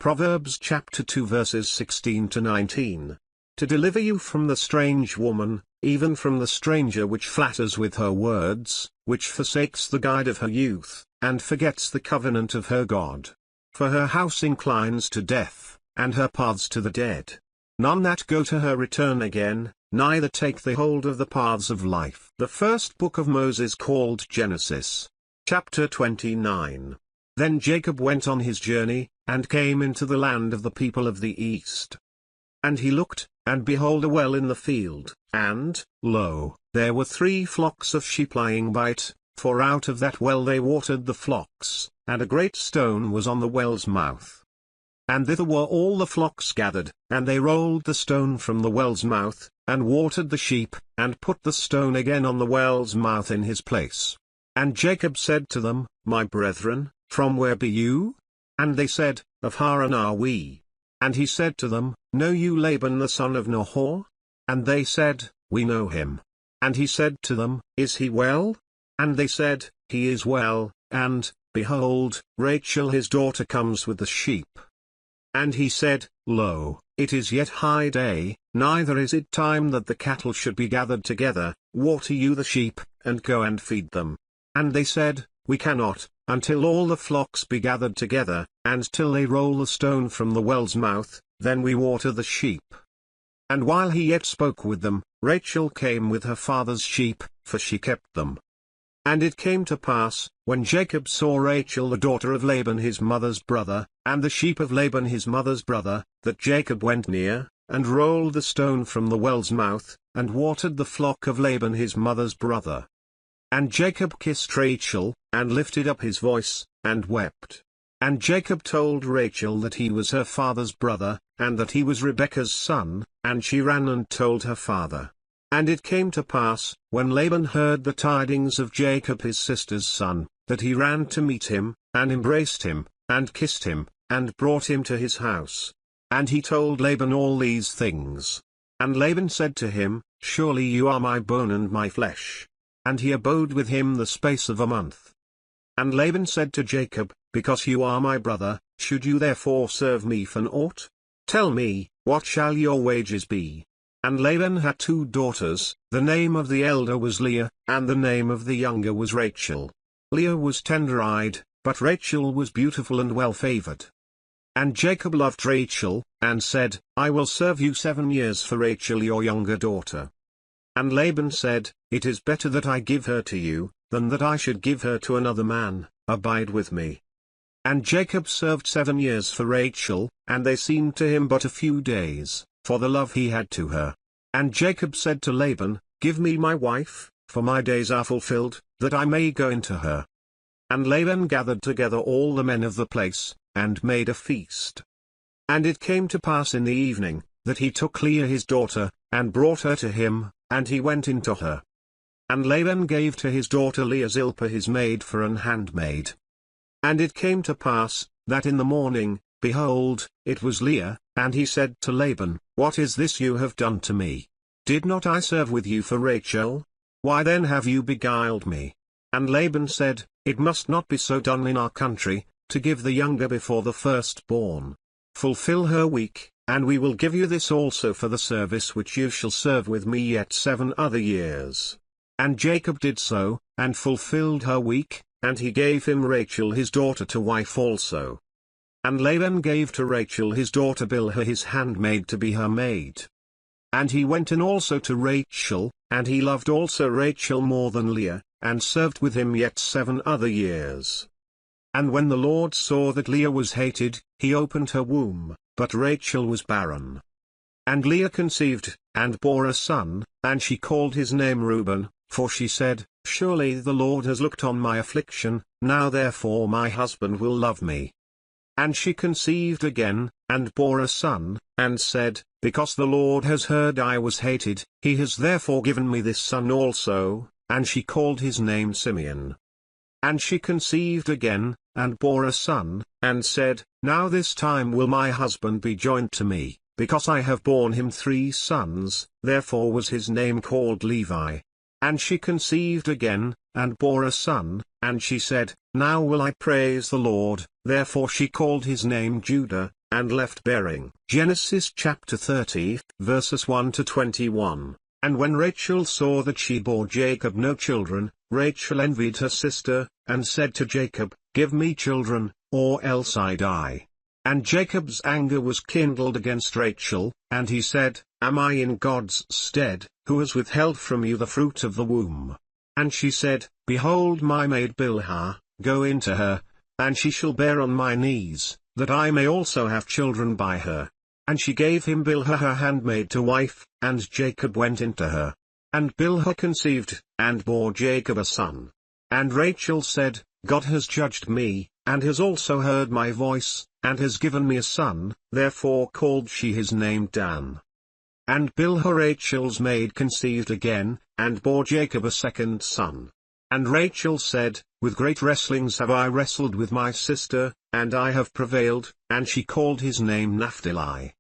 Proverbs chapter 2 verses 16 to 19. To deliver you from the strange woman, even from the stranger which flatters with her words, which forsakes the guide of her youth, and forgets the covenant of her God. For her house inclines to death, and her paths to the dead. None that go to her return again, neither take the hold of the paths of life. The first book of Moses called Genesis. Chapter 29. Then Jacob went on his journey, and came into the land of the people of the east. And he looked, and behold a well in the field, and, lo, there were 3 flocks of sheep lying by it, for out of that well they watered the flocks, and a great stone was on the well's mouth. And thither were all the flocks gathered, and they rolled the stone from the well's mouth, and watered the sheep, and put the stone again on the well's mouth in his place. And Jacob said to them, My brethren, from where be you? And they said, Of Haran are we. And he said to them, Know you Laban the son of Nahor? And they said, We know him. And he said to them, Is he well? And they said, He is well, and, behold, Rachel his daughter comes with the sheep. And he said, Lo, it is yet high day, neither is it time that the cattle should be gathered together, water you the sheep, and go and feed them. And they said, We cannot, until all the flocks be gathered together, and till they roll the stone from the well's mouth, then we water the sheep. And while he yet spoke with them, Rachel came with her father's sheep, for she kept them. And it came to pass, when Jacob saw Rachel the daughter of Laban his mother's brother, and the sheep of Laban his mother's brother, that Jacob went near, and rolled the stone from the well's mouth, and watered the flock of Laban his mother's brother. And Jacob kissed Rachel, and lifted up his voice, and wept. And Jacob told Rachel that he was her father's brother, and that he was Rebekah's son, and she ran and told her father. And it came to pass, when Laban heard the tidings of Jacob his sister's son, that he ran to meet him, and embraced him, and kissed him, and brought him to his house. And he told Laban all these things. And Laban said to him, Surely you are my bone and my flesh. And he abode with him the space of a month. And Laban said to Jacob, Because you are my brother, should you therefore serve me for naught? Tell me, what shall your wages be? And Laban had 2 daughters, the name of the elder was Leah, and the name of the younger was Rachel. Leah was tender-eyed, but Rachel was beautiful and well-favored. And Jacob loved Rachel, and said, I will serve you 7 years for Rachel your younger daughter. And Laban said, It is better that I give her to you, than that I should give her to another man, abide with me. And Jacob served 7 years for Rachel, and they seemed to him but a few days, for the love he had to her. And Jacob said to Laban, Give me my wife, for my days are fulfilled, that I may go into her. And Laban gathered together all the men of the place, and made a feast. And it came to pass in the evening, that he took Leah his daughter, and brought her to him, and he went into her. And Laban gave to his daughter Leah Zilpah his maid for an handmaid. And it came to pass, that in the morning, behold, it was Leah, and he said to Laban, What is this you have done to me? Did not I serve with you for Rachel? Why then have you beguiled me? And Laban said, It must not be so done in our country, to give the younger before the firstborn. Fulfill her week, and we will give you this also for the service which you shall serve with me yet 7 other years. And Jacob did so, and fulfilled her week, and he gave him Rachel his daughter to wife also. And Laban gave to Rachel his daughter Bilhah his handmaid to be her maid. And he went in also to Rachel, and he loved also Rachel more than Leah, and served with him yet 7 other years. And when the Lord saw that Leah was hated, he opened her womb, but Rachel was barren. And Leah conceived, and bore a son, and she called his name Reuben, for she said, Surely the Lord has looked on my affliction, now therefore my husband will love me. And she conceived again, and bore a son, and said, Because the Lord has heard I was hated, he has therefore given me this son also, and she called his name Simeon. And she conceived again, and bore a son, and said, Now this time will my husband be joined to me, because I have borne him 3 sons, therefore was his name called Levi. And she conceived again, and bore a son, and she said, Now will I praise the Lord, therefore she called his name Judah, and left bearing. Genesis chapter 30, verses 1 to 21. And when Rachel saw that she bore Jacob no children, Rachel envied her sister, and said to Jacob, Give me children, or else I die. And Jacob's anger was kindled against Rachel, and he said, Am I in God's stead, who has withheld from you the fruit of the womb? And she said, Behold my maid Bilhah, go in to her, and she shall bear on my knees, that I may also have children by her. And she gave him Bilhah her handmaid to wife, and Jacob went in to her. And Bilhah conceived, and bore Jacob a son. And Rachel said, God has judged me, and has also heard my voice, and has given me a son, therefore called she his name Dan. And Bilhah Rachel's maid conceived again, and bore Jacob a second son. And Rachel said, With great wrestlings have I wrestled with my sister, and I have prevailed, and she called his name Naphtali.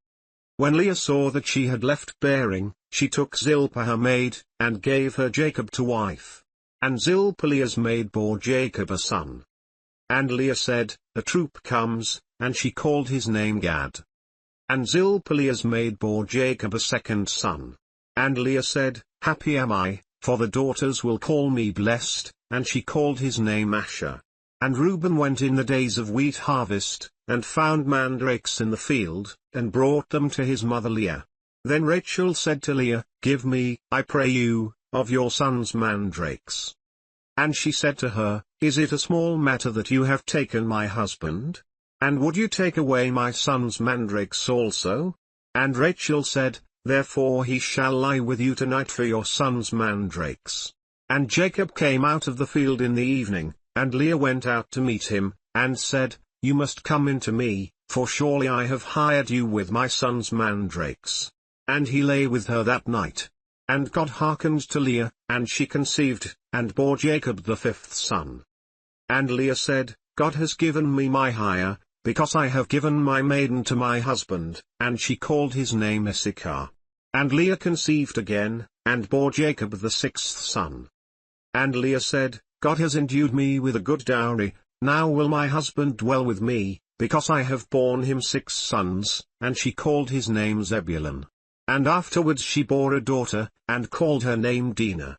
When Leah saw that she had left bearing, she took Zilpah her maid, and gave her Jacob to wife. And Zilpah Leah's maid bore Jacob a son. And Leah said, A troop comes, and she called his name Gad. And Zilpah Leah's maid bore Jacob a second son. And Leah said, Happy am I, for the daughters will call me blessed, and she called his name Asher. And Reuben went in the days of wheat harvest, and found mandrakes in the field, and brought them to his mother Leah. Then Rachel said to Leah, Give me, I pray you, of your son's mandrakes. And she said to her, Is it a small matter that you have taken my husband? And would you take away my son's mandrakes also? And Rachel said, Therefore he shall lie with you tonight for your son's mandrakes. And Jacob came out of the field in the evening, and Leah went out to meet him, and said, You must come in to me, for surely I have hired you with my son's mandrakes. And he lay with her that night. And God hearkened to Leah, and she conceived, and bore Jacob the fifth son. And Leah said, God has given me my hire, because I have given my maiden to my husband, and she called his name Issachar. And Leah conceived again, and bore Jacob the sixth son. And Leah said, God has endued me with a good dowry, now will my husband dwell with me, because I have borne him 6 sons, and she called his name Zebulun. And afterwards she bore a daughter, and called her name Dinah.